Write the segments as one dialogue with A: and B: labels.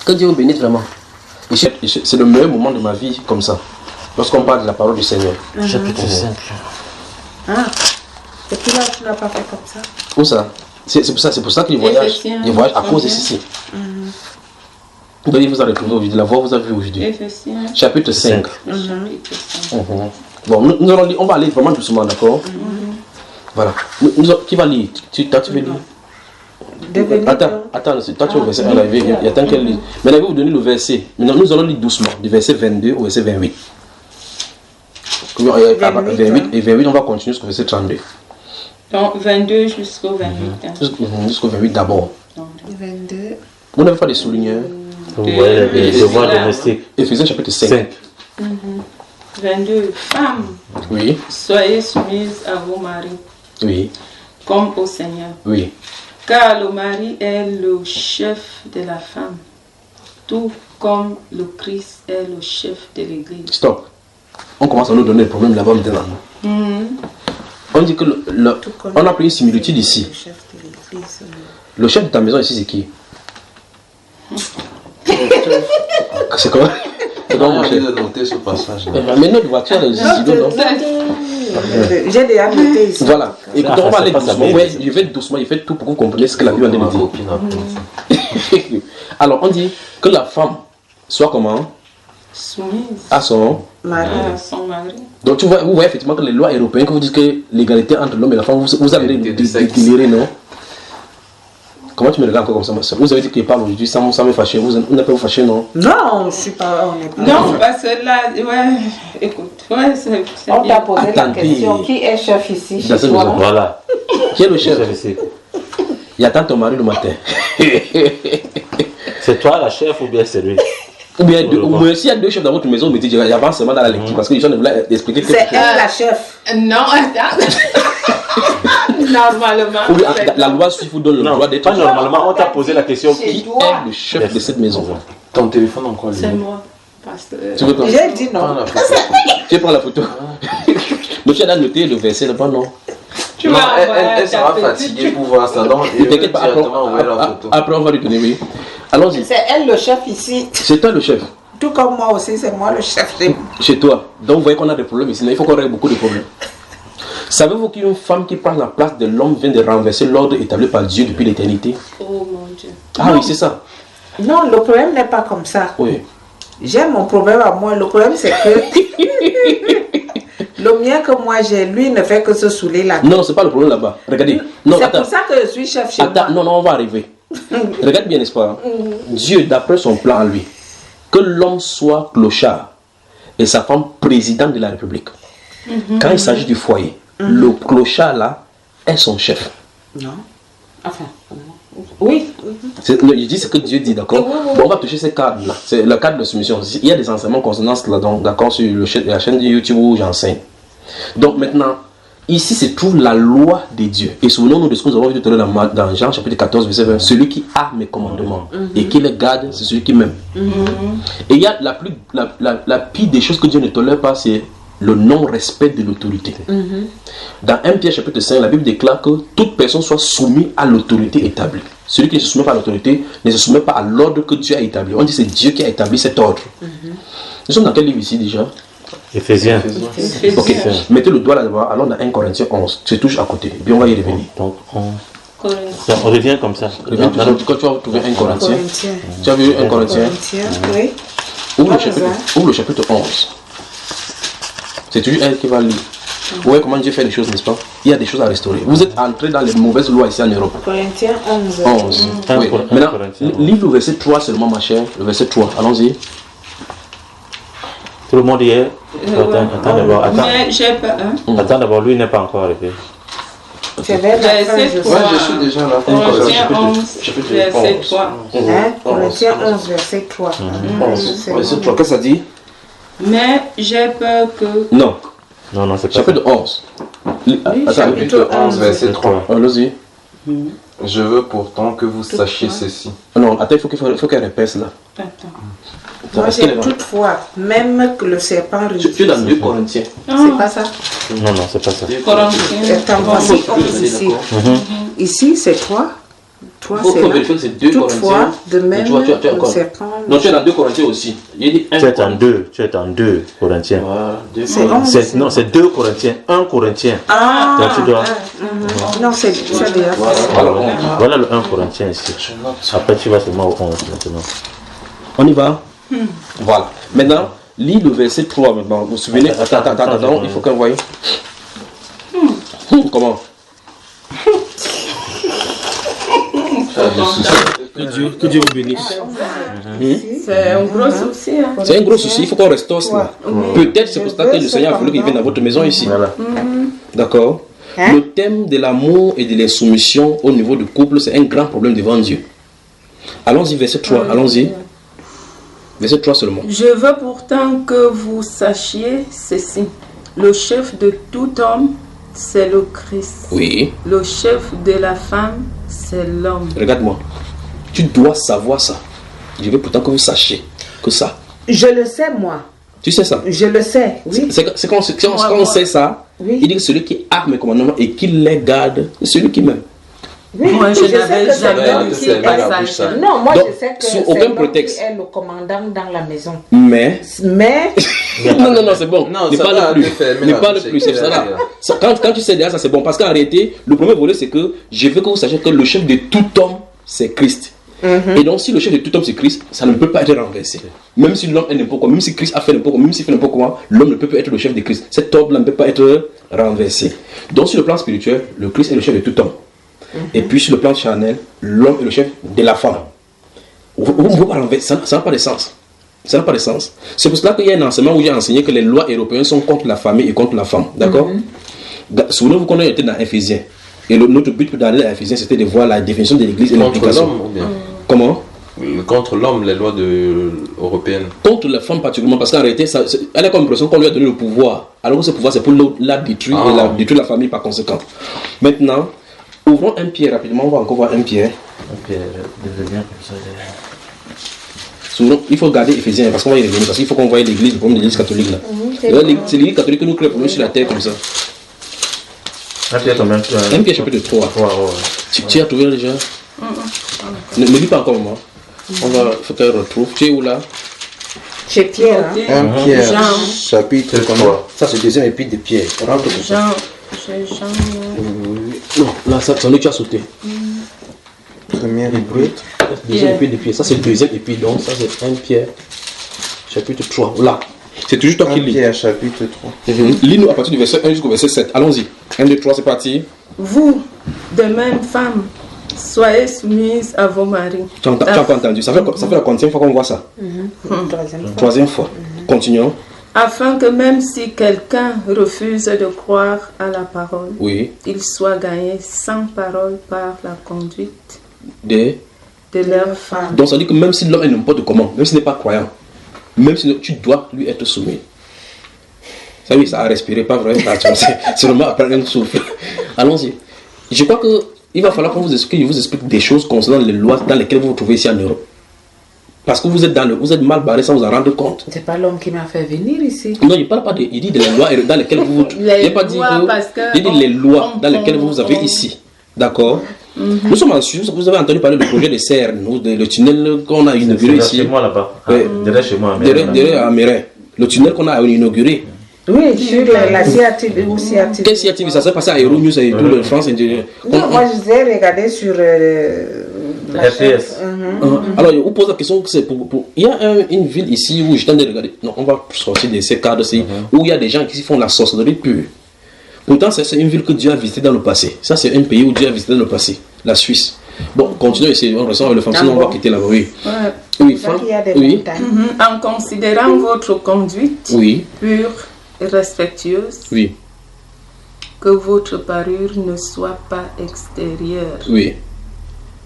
A: Que Dieu vous bénisse vraiment. C'est le meilleur moment de ma vie comme ça. Lorsqu'on parle de la parole du Seigneur.
B: Chapitre 5.
C: Ah. Et puis là, tu n'as pas fait comme ça.
A: Où ça? C'est pour ça qu'il voyage. Il voyage à cause de ceci. Donc il vous a retrouvé aujourd'hui. La voix vous a vu aujourd'hui. Chapitre 5. Bon, nous allons lire, on va aller vraiment doucement, d'accord? Voilà. Qui va lire? Toi, tu veux lire? Attends, toi tu es au verset 1, il y a tant qu'elle lit. Maintenant, je vais vous donner le verset. Maintenant, nous allons lire doucement, du verset 22 au verset 28. 28 et 28, on va continuer jusqu'au verset 32.
D: Donc 22 jusqu'au 28.
A: Jusqu'au 28 d'abord.
C: 22.
A: Vous n'avez pas de souligneurs?
B: Vous voyez les devoirs domestiques.
A: Éphésiens chapitre 5.
D: 22. Femmes,
A: Oui.
D: soyez soumises à vos maris,
A: Oui.
D: comme au Seigneur.
A: Oui.
D: Car le mari est le chef de la femme, tout comme le Christ est le chef de l'Église.
A: Stop. On commence à nous donner le problème là-bas maintenant. On dit que on a pris une similitude ici. Le chef de ta maison ici, c'est qui? C'est quoi? C'est quoi mon chef?
E: de noter ce passage.
A: Mais notre voiture, non?
C: J'ai déjà noté ici.
A: Voilà. Écoutez, on va aller doucement. Ouais, je vais doucement, je fais tout pour que vous compreniez ce que la Bible a dit. Alors, on dit que la femme soit comment?
D: Soumise
A: À son
C: Marie.
D: à son mari.
A: Donc, vous voyez effectivement que les lois européennes, quand vous dites que l'égalité entre l'homme et la femme, vous avez décliné, non? Comment tu me regardes encore comme ça, ma soeur? Vous avez dit qu'il parle aujourd'hui sans me fâcher. Vous n'êtes pas vous fâcher, non?
C: Non, je ne suis pas. On n'est pas.
D: Non, parce que là, ouais, écoute, ouais, c'est
C: On t'a
D: bien.
C: posé la question. Qui est chef ici
A: Dans
C: chez
A: cette
C: toi?
A: maison.
B: Voilà.
A: Qui est le chef? Il attend ton mari le matin.
B: C'est toi la chef ou bien c'est lui?
A: Ou bien, s'il y a deux chefs dans votre maison, mais il avance seulement dans la lecture parce que les gens ne voulaient expliquer que
C: C'est elle la chef.
D: Non, attends. Normalement.
A: Ou bien, la loi suit vous donne le droit d'être.
B: Pas normalement, on t'a posé la question
A: Qui est le chef de cette maison?
E: Ton téléphone encore
D: C'est
E: lui.
D: moi. Parce que...
A: Tu veux pas?
C: J'ai dit non.
A: Tu prends la photo. Monsieur a noté le verset là-bas, non?
D: Tu
E: Non,
D: vas
E: elle sera fatiguée pour voir ça. Donc,
A: Ne t'inquiète pas,
E: directement envoyer la photo.
A: après on va lui donner, oui. Allons-y.
C: C'est elle le chef ici.
A: C'est toi le chef.
C: Tout comme moi aussi, c'est moi le chef.
A: Chez toi. Donc vous voyez qu'on a des problèmes ici. Il faut qu'on règle beaucoup de problèmes. Savez-vous qu'une femme qui prend la place de l'homme vient de renverser l'ordre établi par Dieu depuis l'éternité?
D: Oh mon Dieu.
A: Ah oui, c'est ça.
C: Non, le problème n'est pas comme ça.
A: Oui.
C: J'ai mon problème à moi. Le problème, c'est que le mien que moi j'ai, lui, ne fait que se saouler la tête.
A: Non, c'est pas le problème là-bas. Regardez. Non,
C: C'est
A: attends.
C: pour ça que je suis chef chez
A: Attends,
C: moi.
A: non, on va arriver. Regarde bien, n'est-ce pas? Dieu, d'après son plan à lui, que l'homme soit clochard et sa femme présidente de la République. Quand il s'agit du foyer, le clochard là est son chef.
C: Non. Enfin, oui.
A: Je dis ce que Dieu dit, d'accord? Bon, on va toucher ces cadres-là. C'est le cadre de soumission. Il y a des enseignements concernant cela, d'accord, sur la chaîne de YouTube où j'enseigne. Donc maintenant, ici se trouve la loi de Dieu. Et souvenons-nous de ce que nous avons vu tout à l'heure dans Jean chapitre 14, verset 20. Celui qui a mes commandements et qui les garde, c'est celui qui m'aime. Et il y a la pire des choses que Dieu ne tolère pas, c'est le non-respect de l'autorité. Dans 1 Pierre chapitre 5, la Bible déclare que toute personne soit soumise à l'autorité établie. Celui qui ne se soumet pas à l'autorité ne se soumet pas à l'ordre que Dieu a établi. On dit que c'est Dieu qui a établi cet ordre. Nous sommes dans quel livre ici déjà?
B: Éphésiens.
A: Ok, mettez le doigt là-bas, allons dans 1 Corinthiens 11. C'est toujours à côté. Bien, on va y revenir.
B: Donc, on revient comme ça.
A: Reviens toujours quand tu vas trouver 1 Corinthiens. Tu as vu 1 Corinthiens?
C: Oui.
A: Ouvre le chapitre 11. C'est toujours elle qui va lire. Vous voyez comment Dieu fait les choses, n'est-ce pas? Il y a des choses à restaurer. Vous êtes entré dans les mauvaises lois ici en Europe.
C: Corinthiens 11.
A: 11. Oui. Maintenant, livre le verset 3 seulement, ma chère. Le verset 3. Allons-y.
B: Tout le monde y est. Attends d'abord.
D: Mais j'ai pas.
B: Attends d'abord, lui n'est pas encore arrivé.
C: C'est vers la fin, je
E: Ouais,
C: crois.
E: je suis déjà là.
D: Corinthiens 11, verset 3.
C: Corinthiens 11, verset 3.
A: Verset 3. Qu'est-ce que ça dit?
D: Mais j'ai peur que...
A: Non.
B: Non, c'est pas
A: Chapitre 11.
E: Chapitre 11, verset 3.
A: Allons-y.
E: Je veux pourtant que vous sachiez ceci.
A: Non, attends, il faut qu'elle répète là.
D: Attends.
C: Moi, j'ai toutefois, même que le serpent
A: Tu es dans 2 Corinthiens.
C: C'est pas ça.
B: Non, c'est pas ça.
D: Corinthiens.
C: Attends, voici 11 ici. Ici, c'est 3. Toi,
A: Faut
C: c'est
A: qu'on
C: là.
A: vérifie que c'est 2
C: Toutefois,
A: Corinthiens.
C: de même,
A: Tu es encore.
C: serpent,
A: Non, tu es dans 2 Corinthiens aussi. Il dit 1
B: Tu es en 2, tu es en 2 Corinthiens.
A: Voilà, 2
C: C'est
A: Corinthiens.
B: Non, c'est 2 Corinthiens, 1 Corinthien. Là, tu dois...
C: Non, c'est bien.
B: Voilà le 1 Corinthien ici. Après, tu vas seulement au 11 maintenant.
A: On y va. Voilà. Maintenant, lis le verset 3 maintenant. Vous vous souvenez? Attends, il faut qu'on voie. Comment? Que Dieu vous bénisse.
D: C'est un gros souci. Hein.
A: C'est un gros souci, il faut qu'on restaure cela. Peut-être c'est pour ça que le Seigneur a voulu qu'il vienne dans votre maison ici.
B: Voilà.
A: D'accord? Le thème de l'amour et de la soumission au niveau du couple, c'est un grand problème devant Dieu. Allons-y, verset 3. Allons-y. Verset 3 seulement.
D: Je veux pourtant que vous sachiez ceci. Le chef de tout homme, c'est le Christ.
A: Oui.
D: Le chef de la femme, c'est l'homme.
A: Regarde-moi. Tu dois savoir ça. Je veux pourtant que vous sachiez que ça.
C: Je le sais, moi.
A: Tu sais ça?
C: Je le sais, oui.
A: C'est quand on sait ça,
C: Oui.
A: il dit que celui qui a mes commandements et qui les garde, c'est celui qui m'aime.
C: Oui,
D: Moi, je
C: sais
D: n'avais
C: que c'est
D: jamais
C: l'homme
D: lu
C: qui
D: ce
C: est-
D: passage.
C: Non, moi
A: Donc,
C: je sais que
A: sous
C: c'est
A: aucun
C: l'homme
A: prétexte.
C: qui est le commandant dans la maison.
A: Mais.
C: Mais,
A: Non, c'est bon.
E: Non,
A: Ne
E: ça
A: parle
E: va,
A: plus.
E: te faire, mais
A: Ne
E: là,
A: parle
E: c'est
A: plus, c'est
E: clair,
A: ça là.
E: clair.
A: Ça, quand tu sais déjà ça, c'est bon. Parce qu'en réalité, le premier volet, c'est que je veux que vous sachiez que le chef de tout homme, c'est Christ. Et donc, si le chef de tout homme, c'est Christ, ça ne peut pas être renversé. Même si l'homme est n'importe quoi, même si Christ a fait n'importe quoi, même s'il fait n'importe quoi, l'homme ne peut pas être le chef de Christ. Cet ordre-là ne peut pas être renversé. Donc, sur le plan spirituel, le Christ est le chef de tout homme. Et puis, sur le plan charnel, l'homme est le chef de la femme. Vous ne pouvez pas renverser, ça n'a pas de sens. Ça n'a pas de sens. C'est pour cela qu'il y a un enseignement où j'ai enseigné que les lois européennes sont contre la famille et contre la femme. D'accord? Souvenez-vous qu'on a été dans Éphésiens. Et notre but pour d'aller à Éphésiens, c'était de voir la définition de l'Église et
E: Contre
A: l'implication.
E: l'homme ou bien
A: Comment?
E: Contre l'homme, les lois européennes.
A: Contre la femme particulièrement, parce qu'en réalité, elle a comme l'impression qu'on lui a donné le pouvoir. Alors que ce pouvoir, c'est pour la détruire et détruire la famille par conséquent. Maintenant, ouvrons un Pierre rapidement, on va encore voir un Pierre.
B: Ok, devient comme ça.
A: Souvent, il faut garder Éphésiens parce qu'on va y revenir, parce qu'il faut qu'on voie l'Église, le problème de l'Église catholique là. C'est l'Église catholique que nous créons pour nous sur la terre comme ça.
B: Un Pierre quand même.
A: Un Pierre chapitre 3. Tu as trouvé déjà? Ne lis pas encore moi. On va faut qu'elle retrouve. Tu es où là?
C: chez Pierre, hein.
E: 1 Pierre,
D: Jean.
E: chapitre 3.
A: Ça c'est le deuxième épître de Pierre. Rentre comme ça.
D: Jean.
A: Non, là ça tu as sauté.
E: Première
A: Épître. Deuxième épître de Pierre. Ça c'est le deuxième épître. Donc ça c'est 1 Pierre chapitre 3. Là. C'est toujours toi qui
E: 1
A: lis.
E: Pierre, chapitre 3.
A: Lis-nous à partir du verset 1 jusqu'au verset 7. Allons-y. 1, 2, 3, c'est parti.
D: Vous, de même femme, soyez soumises à vos maris.
A: Tu n'as pas entendu. Ça fait la quantième fois qu'on voit ça? Troisième fois. Continuons.
D: Afin que même si quelqu'un refuse de croire à la parole,
A: Oui.
D: il soit gagné sans parole par la conduite
A: Des.
D: de leur femme.
A: Donc ça dit que même si l'homme est n'importe comment, même s'il n'est pas croyant, même si tu dois lui être soumis. Ça oui, ça a respiré, pas vrai? C'est vraiment à prendre un souffle. Allons-y. Je crois qu'il va falloir que je vous explique des choses concernant les lois dans lesquelles vous vous trouvez ici en Europe. Parce que vous êtes mal barré sans vous en rendre compte.
C: C'est pas l'homme qui m'a fait venir ici.
A: Non, il ne parle pas de. Il dit des lois dans lesquelles vous. Il n'a pas dit que. Il dit les lois dans lesquelles vous avez ici. D'accord? Nous sommes en Suisse, vous avez entendu parler du projet de CERN, le tunnel qu'on a inauguré ici.
B: Chez moi là-bas. Derrière chez moi.
A: Derrière à Mérin. Le tunnel qu'on a inauguré.
C: Oui, sur la CIATV ou CIATV.
A: Quelle CIATV? Ça s'est passé à Euronews et tout le France.
C: Non, moi je l'ai regardé sur la chaîne.
B: RTS.
A: Alors, je vous pose la question, c'est il y a une ville ici où je t'en ai regardé. Non, on va sortir de ces cadres-ci, où il y a des gens qui font la sorcellerie pure. Pourtant, c'est une ville que Dieu a visitée dans le passé. Ça, c'est un pays où Dieu a visité dans le passé, la Suisse. Bon, continuons ici, on ressent avec le français, on va quitter là-bas. Oui. Oui, femme. Oui.
D: En considérant votre conduite
A: Oui.
D: pure et respectueuse,
A: Oui.
D: que votre parure ne soit pas extérieure.
A: Oui.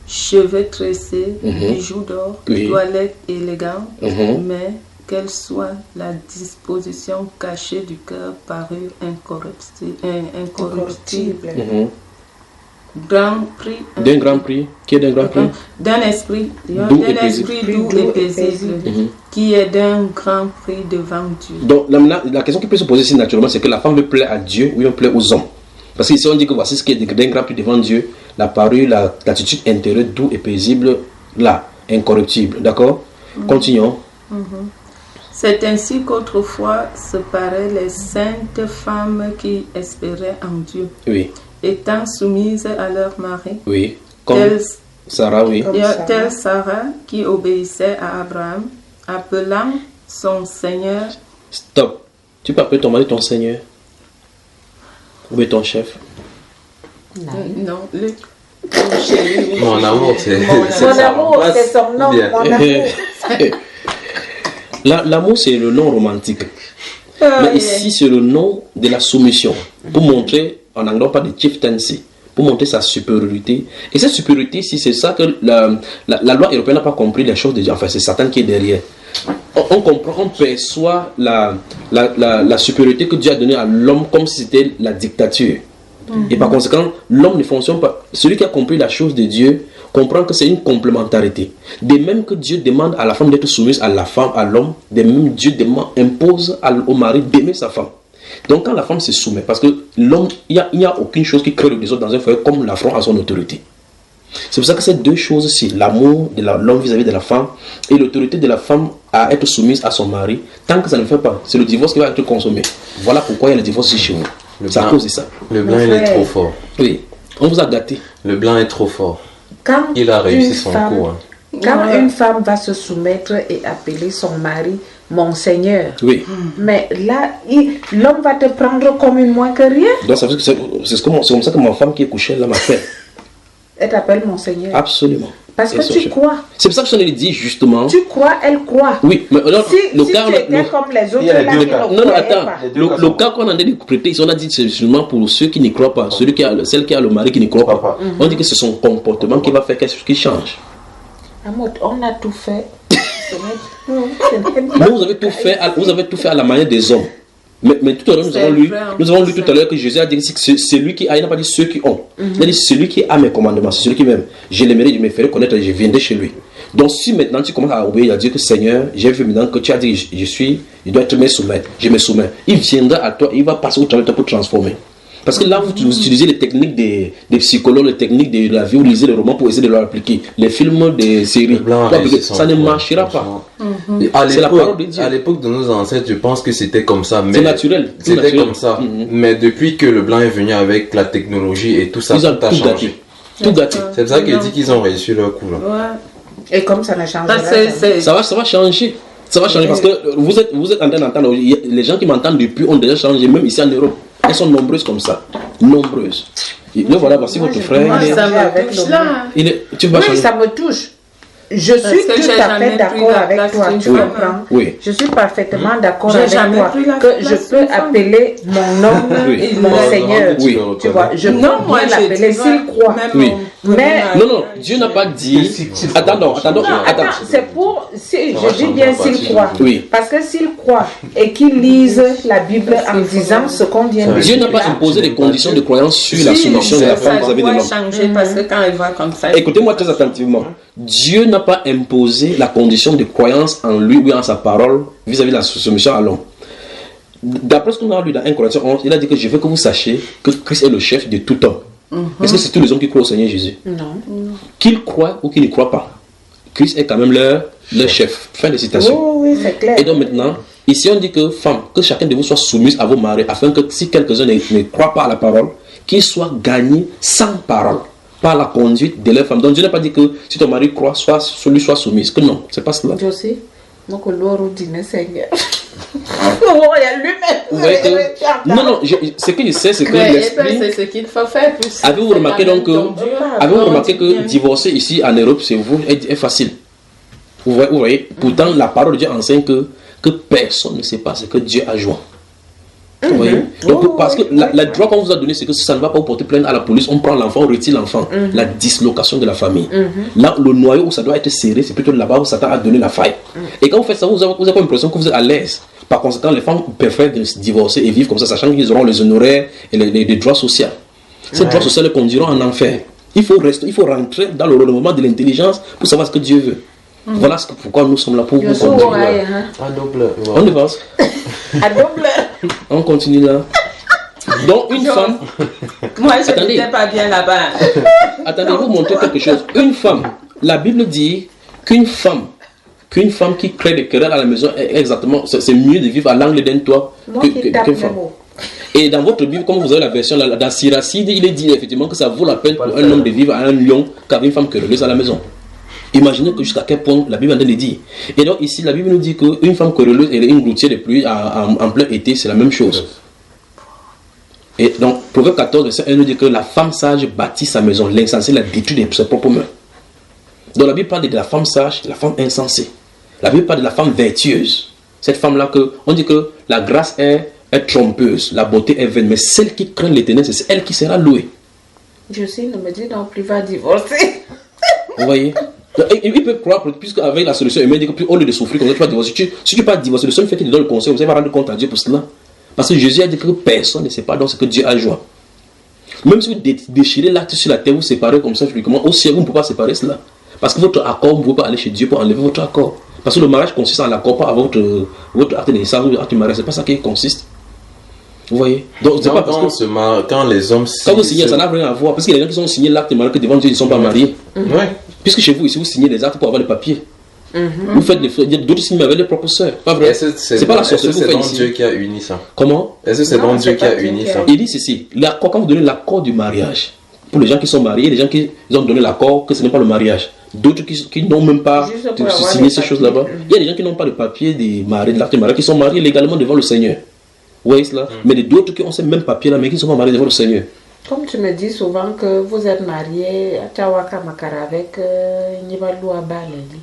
D: Cheveux tressés, bijoux d'or,
A: Oui.
D: toilette élégante,
A: Mhm.
D: mais quelle soit la disposition cachée du cœur, parure incorruptible. Grand prix.
A: D'un grand prix. Qui est d'un grand prix?
D: D'un esprit
A: Doux et paisible.
D: doux et paisible, qui est d'un grand prix devant Dieu.
A: Donc, la question qui peut se poser ici naturellement, c'est que la femme veut plaire à Dieu ou elle plaît aux hommes. Parce que si on dit que voici ce qui est d'ingratitud devant Dieu, la parure, l'attitude intérieure, doux et paisible, là, incorruptible. D'accord? Continuons.
D: C'est ainsi qu'autrefois se paraient les saintes femmes qui espéraient en Dieu,
A: Oui,
D: étant soumises à leur mari,
A: oui. Comme
D: telle
A: Sarah, oui.
D: Sarah qui obéissait à Abraham, appelant son Seigneur.
A: Stop. Tu peux appeler ton mari ton Seigneur? Ou bien ton chef?
D: Non, le chéri.
E: Mon amour, c'est
C: Mon amour, c'est son nom.
E: Bien.
C: Mon amour.
A: L'amour, c'est le nom romantique. Mais ici, c'est le nom de la soumission. Pour montrer, en anglais, on parle de chieftaincy. Pour montrer sa supériorité. Et cette supériorité ici, c'est ça que la loi européenne n'a pas compris les choses de Dieu. Enfin, c'est Satan qui est derrière. On comprend, on perçoit la supériorité que Dieu a donnée à l'homme comme si c'était la dictature. Et par conséquent, l'homme ne fonctionne pas. Celui qui a compris la chose de Dieu comprend que c'est une complémentarité. De même que Dieu demande à la femme d'être soumise à la femme, à l'homme, de même Dieu impose au mari d'aimer sa femme. Donc quand la femme se soumet, parce que l'homme, il n'y a aucune chose qui crée le désordre dans un foyer comme l'affront à son autorité. C'est pour ça que ces deux choses-ci, l'amour de l'homme vis-à-vis de la femme et l'autorité de la femme à être soumise à son mari, tant que ça ne fait pas, c'est le divorce qui va être consommé. Voilà pourquoi il y a le divorce chez vous. C'est à cause de ça.
E: Le blanc, il est trop fort.
A: Oui, on vous a gâté.
E: Le blanc est trop fort.
C: Quand
E: Il a réussi
C: une
E: son
C: femme-
E: coup. Hein.
C: Quand une femme va se soumettre et appeler son mari mon Seigneur,
A: Oui.
C: mais là, l'homme va te prendre comme une moins que rien.
A: Donc ça veut dire que c'est comme ça que ma femme qui est couchée là m'a fait.
C: Elle t'appelle mon Seigneur.
A: Absolument.
C: Parce
A: Et
C: que
A: son
C: tu
A: chef.
C: crois.
A: C'est pour ça que je l'ai dit justement.
C: Tu crois, elle croit.
A: Oui, mais alors,
C: Si,
A: le
C: si
A: cas,
C: tu étais comme les autres,
E: Il y a
C: là,
E: les deux
C: qui
E: cas.
C: ne
A: non,
C: croyaient
A: attends.
C: pas.
E: Les deux
A: Le
E: cas
A: cas
E: sont
A: qu'on a dit prêter, on a dit c'est seulement pour ceux qui n'y croient pas, celle qui a le mari qui n'y croit pas.
E: Papa.
A: On dit que c'est son comportement qui va faire quelque chose qui change.
C: Amour, on a tout fait.
A: Mais vous avez tout fait à la manière des hommes. Mais tout à l'heure, nous avons lu tout à l'heure que Jésus a dit que c'est lui qui a, il n'a pas dit ceux qui ont. Il a dit celui qui a mes commandements, c'est celui qui m'aime. Je l'aimerai, je me ferai connaître et je viendrai chez lui. Donc si maintenant tu commences à obéir à Dieu que Seigneur, j'ai vu maintenant que tu as dit je dois te me soumettre, je me soumets. Il viendra à toi, il va passer au travers de toi pour transformer. Parce que là, vous utilisez les techniques des psychologues, les techniques de la vie, vous lisez les romans pour essayer de leur appliquer. Les films, des séries,
E: Le blanc a
A: pour
E: réussi
A: appliquer.
E: son
A: Ça ne
E: coup,
A: marchera
E: franchement.
A: pas. C'est la parole de Dieu.
E: À l'époque de nos ancêtres, je pense que c'était comme ça. Mais
A: C'est naturel. C'est
E: C'était
A: naturel.
E: comme ça.
A: Mhm.
E: Mais depuis que le blanc est venu avec la technologie et tout ça,
A: Ils ont
E: tout a
A: tout
E: changé.
A: gâté. Tout gâté.
E: C'est pour ça qu'il dit qu'ils ont réussi leur coup là.
D: Ouais.
C: Et comme ça ne change
D: Parce
C: rien.
D: que c'est-
A: Ça va changer. Ça va changer parce que vous êtes en train d'entendre. Les gens qui m'entendent depuis ont déjà changé, même ici en Europe. Elles sont nombreuses comme ça. Nombreuses. Et là, voilà, voici votre frère.
D: Moi,
A: il est-
D: ça
C: avec
D: me
C: le
D: touche là.
A: tu vas
C: Oui,
A: changer.
C: ça me touche. Je
D: Parce
C: suis
D: que
C: tout
D: j'ai
C: à
D: jamais
C: fait
D: pris
C: d'accord
D: la
C: avec
D: place
C: toi,
D: d'une
C: tu
D: femme.
C: comprends?
A: Oui.
C: Je suis parfaitement d'accord
D: J'ai
C: avec
D: jamais
C: toi
D: pris la
C: que je
D: place
C: peux
D: d'une femme.
C: appeler mon homme
A: Oui.
C: mon
E: On
C: Seigneur.
E: demande,
A: Oui.
E: tu
C: Tu vois, je peux
D: Non, moi,
C: bien
D: je
C: l'appeler
D: dis,
C: s'il croit.
D: même
A: Oui.
D: mon
C: Mais-
D: mari,
A: Non, Dieu n'a pas dit. Attends.
C: Non, attends, c'est pour, si,
E: Ça va
C: je dis
E: changer
C: bien
E: à partir
C: s'il croit.
E: de-
A: Oui.
C: Parce que s'il croit et qu'il lise la Bible en disant ce qu'on vient de
A: Dieu
C: dire
A: n'a pas
C: là,
A: imposé des conditions de croyance sur la
D: Si,
A: soumission de la
D: ça
A: femme vis-à-vis de
D: doit
A: l'homme.
D: changer parce que quand elle va comme ça.
A: Écoutez-moi très attentivement. Dieu n'a pas imposé la condition de croyance en lui ou en sa parole vis-à-vis de la soumission à l'homme. D'après ce qu'on a lu dans 1 Corinthiens 11, il a dit que je veux que vous sachiez que Christ est le chef de tout homme. Est-ce que c'est tous les hommes qui croient au Seigneur Jésus?
C: Non.
A: Qu'ils croient ou qu'ils ne croient pas, Christ est quand même leur chef. Fin de citation.
C: Oui, c'est clair.
A: Et donc maintenant, ici on dit que femme, que chacun de vous soit soumise à vos maris, afin que si quelques-uns ne croient pas à la parole, qu'ils soient gagnés sans parole, par la conduite de leur femme. Donc Dieu n'a pas dit que si ton mari croit, celui soit soumise. Que non, c'est pas cela.
C: Josie, moi que l'or dîner Seigneur. Oh, il y a
A: Vous voyez que-
C: lui-même.
A: Non, ce que je sais, c'est que
D: Mais
A: l'esprit.
D: c'est ce qu'il faut faire. puis
A: Avez-vous
D: c'est
A: remarqué
D: quand
A: donc
D: même
A: que,
D: ton Dieu.
A: avez-vous remarqué que
D: Bien.
A: divorcer ici en Europe, c'est vous, est facile. Vous voyez, pourtant la parole de Dieu enseigne que personne ne sait pas ce que Dieu a joint. Vous voyez? Donc, parce que la droit qu'on vous a donné, c'est que si ça ne va pas vous porter plainte à la police, on prend l'enfant, on retire l'enfant. La dislocation de la famille. Là, le noyau où ça doit être serré, c'est plutôt là-bas où Satan a donné la faille. Et quand vous faites ça, vous avez l'impression que vous êtes à l'aise. Par conséquent, les femmes préfèrent se divorcer et vivre comme ça, sachant qu'ils auront les honoraires et les droits sociaux. Ces droits sociaux les conduiront en enfer. Il faut rentrer dans le renouvellement de l'intelligence pour savoir ce que Dieu veut. Voilà pourquoi nous sommes là pour vous conduire.
E: À double.
A: On avance.
C: À double.
A: On continue là. Donc, une femme.
D: Moi, je
A: Attendez.
D: n'étais pas bien là-bas.
A: Attendez, vous montrer quelque chose. Une femme. La Bible dit qu'une femme qui crée des querelles à la maison, exactement, c'est mieux de vivre à l'angle d'un toit
C: Moi qui tape
A: qu'une
C: mes
A: femme.
C: mots.
A: Et dans votre Bible, comme vous avez la version là, dans Siracide, il est dit effectivement que ça vaut la peine pour un homme de vivre à un lion qu'avec une femme querelleuse à la maison. Imaginez que jusqu'à quel point la Bible en train de dire. Et donc ici, la Bible nous dit qu'une femme querelleuse et une gouttière de pluie en plein été, c'est la même chose. Et donc, Proverbe 14, verset 1 nous dit que la femme sage bâtit sa maison, l'insensé la détruit de ses propres mains. Donc la Bible parle de la femme sage, de la femme insensée. La Bible parle de la femme vertueuse. Cette femme-là, on dit que la grâce est trompeuse, la beauté est vaine, mais celle qui craint l'Éternel, c'est elle qui sera louée.
C: Je sais, ne me dis donc plus va divorcer.
A: Vous voyez? Il peut croire, puisque avec la solution humaine, au lieu de souffrir comme ça, tu vas divorcer. Si tu ne pas divorcer, le seul fait qu'il te donne le conseil, vous allez rendre compte à Dieu pour cela. Parce que Jésus a dit que personne ne sait pas dans ce que Dieu a joint. Même si vous déchirez l'acte sur la terre, vous séparez comme ça, physiquement, au ciel, vous ne pouvez pas séparer cela. Parce que votre accord, vous ne pouvez pas aller chez Dieu pour enlever votre accord. Parce que le mariage consiste en l'accord, pas à votre acte de naissance ou acte de mariage. C'est pas ça qui consiste. Vous voyez? Donc, c'est pas parce que
E: quand les hommes
A: quand vous signez, ça n'a rien à voir. Parce qu'il y a des gens qui ont signé l'acte de mariage que devant Dieu, ils ne sont pas mariés.
E: Ouais.
A: Puisque chez vous, ici, vous signez les actes pour avoir les papiers. Vous faites d'autres signes avec les propres sœurs. Pas vrai? C'est pas la sorcellerie que vous faites ici.
E: Dieu qui a uni ça.
A: Comment?
E: Est-ce que c'est donc Dieu qui a uni ça?
A: Il dit ceci, l'accord, quand vous donnez l'accord du mariage, pour les gens qui sont mariés, les gens qui ont donné l'accord que ce n'est pas le mariage. D'autres qui n'ont même pas signé ces choses là-bas. Il y a des gens qui n'ont pas de papier des mariés, de l'acte de mariage, qui sont mariés légalement devant le Seigneur. Vous voyez cela? Mais d'autres qui ont ces mêmes papiers là, mais qui ne sont pas mariés devant le Seigneur.
C: Comme tu me dis souvent que vous êtes marié à Tawaka Makara avec Nibalou Abaleli.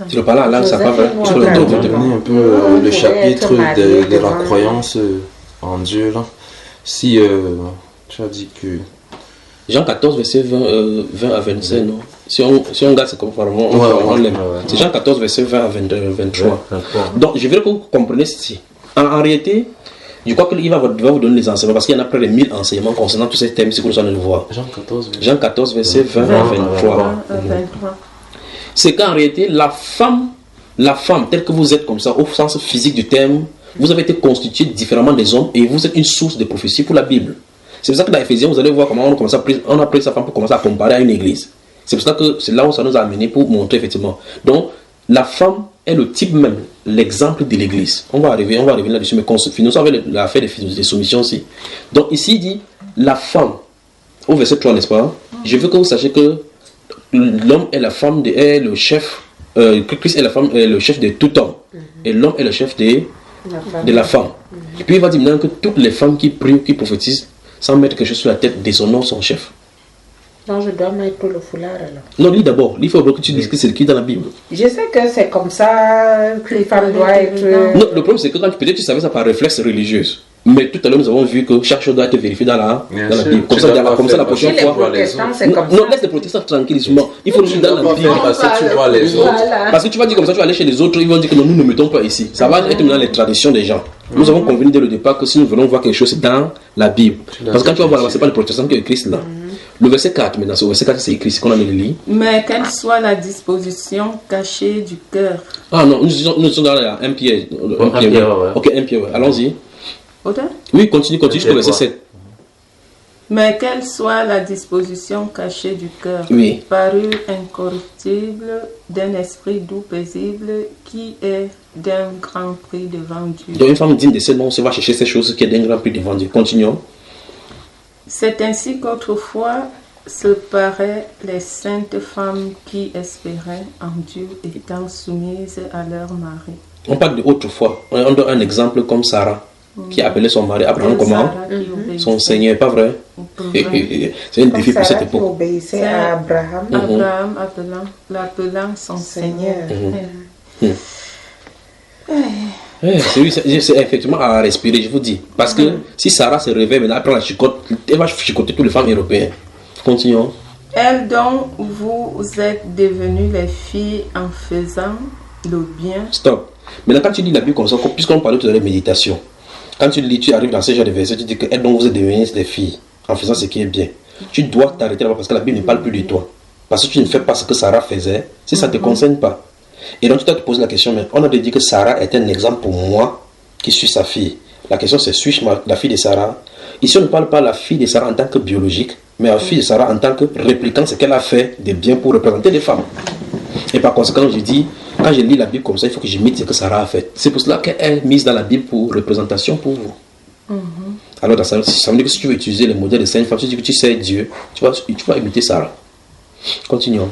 A: Tu ne parles à langue, ça pas vrai.
E: Tu peux nous donner un peu le chapitre de la croyance en Dieu là. Si tu as dit que
A: Jean 14, verset 20 à 25, non? Si on garde, c'est comme on l'aime. C'est Jean 14, verset 20 à 23. Donc, je veux que vous compreniez ceci. En réalité, je crois qu'il va vous donner les enseignements parce qu'il y en a près de 1000 enseignements concernant tous ces thèmes, si vous allez le voir. Jean 14, verset 20 à 23. C'est qu'en réalité, la femme, telle que vous êtes comme ça, au sens physique du terme, vous avez été constitué différemment des hommes et vous êtes une source de prophétie pour la Bible. C'est pour ça que dans Ephésiens, vous allez voir comment on a pris sa femme pour commencer à comparer à une église. C'est pour ça que c'est là où ça nous a amené pour montrer effectivement. Donc, la femme est le type même, l'exemple de l'église. On va arriver là-dessus, mais finissons avec l'affaire des soumissions aussi. Donc, ici, il dit la femme, au verset 3, n'est-ce pas? Je veux que vous sachiez que l'homme et la femme est le chef, Christ est la femme, est le chef de tout homme. Et l'homme est le chef de la femme. Et puis, il va dire maintenant que toutes les femmes qui prient, qui prophétisent, sans mettre quelque chose sur la tête, déshonorent son chef.
C: Non, je dois mettre le foulard alors.
A: Non, lis d'abord. Il faut que tu dises que c'est écrit dans la Bible.
C: Je sais que c'est comme ça que les femmes doivent être.
A: Non, le problème c'est que quand peut-être tu savais ça par réflexe religieuse. Mais tout à l'heure nous avons vu que chaque chose doit être vérifiée dans la Bible. Comme ça la prochaine fois. Non, laisse les protestants tranquillement. Il faut le dire dans la Bible. Parce que tu vas dire comme ça, tu vas aller chez les autres, ils vont dire que non, nous ne mettons pas ici. Ça va être dans les traditions des gens. Nous avons convenu dès le départ que si nous voulons voir quelque chose, c'est dans la Bible. Parce que quand tu vas voir, c'est pas le protestant qui est Christ là. Le verset 4, maintenant, au verset 4, c'est écrit, c'est qu'on a mis le lit.
D: Mais quelle soit la disposition cachée du cœur.
A: Ah non, nous sommes dans la 1 Pierre. Ok, 1 Pierre, ouais. Allons-y. Oui, continue jusqu'au verset 7.
D: Mais quelle soit la disposition cachée du cœur,
A: oui.
D: Parure incorruptible, d'un esprit doux, paisible, qui est d'un grand prix devant Dieu.
A: Donc une femme digne de ce nom se va chercher ces choses qui est d'un grand prix devant Dieu. Continuons.
D: C'est ainsi qu'autrefois se paraient les saintes femmes qui espéraient en Dieu étant soumises à leur mari.
A: On parle de autrefois. On donne un exemple comme Sarah, qui appelait son mari Abraham comment? Son Seigneur, pas vrai? C'est un défi pour cette époque.
C: Obéissait à Abraham.
D: Abraham l'appelant son Seigneur.
A: C'est effectivement à respirer, je vous dis. Parce que si Sarah se réveille maintenant, après la chicote, elle va chicoter toutes les femmes européennes. Continuons.
D: Elles dont vous êtes devenues les filles en faisant le bien.
A: Stop. Maintenant, quand tu lis la Bible comme ça, puisqu'on parlait tout à l'heure de méditation, quand tu lis, tu arrives dans ce genre de versets, tu dis que elles dont vous êtes devenues des filles en faisant ce qui est bien. Tu dois t'arrêter là-bas parce que la Bible ne parle plus de toi. Parce que tu ne fais pas ce que Sarah faisait, si ça ne te concerne pas. Et donc tu dois te poser la question, mais on a dit que Sarah est un exemple pour moi qui suis sa fille. La question c'est, suis-je la fille de Sarah? Ici on ne parle pas de la fille de Sarah en tant que biologique, mais la fille de Sarah en tant que répliquant ce qu'elle a fait de bien pour représenter les femmes. Et par conséquent, je dis, quand je lis la Bible comme ça, il faut que j'imite ce que Sarah a fait. C'est pour cela qu'elle est mise dans la Bible pour représentation pour vous. Alors ça veut dire que si tu veux utiliser le modèle de sainte femme, si tu dis que tu sais Dieu, tu vas imiter Sarah. Continuons.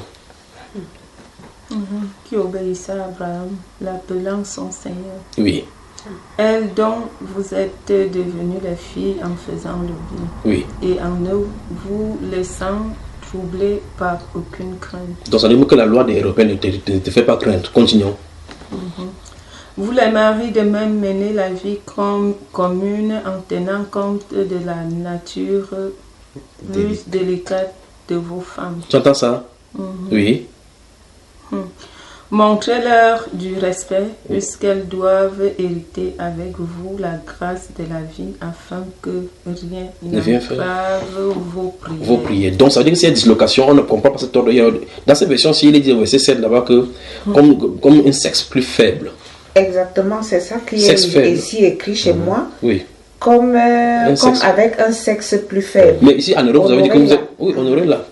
D: Qui obéissait à Abraham, l'appelant son Seigneur.
A: Oui.
D: Elle dont vous êtes devenus les filles en faisant le bien.
A: Oui.
D: Et en ne vous laissant troubler par aucune crainte.
A: Donc ça veut dire que la loi des Européens ne te fait pas craindre. Continuons.
D: Vous les maris de même menez la vie commune en tenant compte de la nature plus délicate de vos femmes.
A: Tu entends ça? Oui.
D: Montrez-leur du respect puisqu'elles doivent hériter avec vous la grâce de la vie afin que rien n'entrave vos prières.
A: Donc ça veut dire que s'il y a dislocation, on ne comprend pas cette ordre. Dans cette version-ci, il est dit au verset 7 là-bas que comme un sexe plus faible.
C: Exactement, c'est ça qui est ici écrit chez moi.
A: Oui.
C: Comme avec un sexe plus faible.
A: Mais ici en Europe, vous avez dit que vous êtes... Oui, honoré là.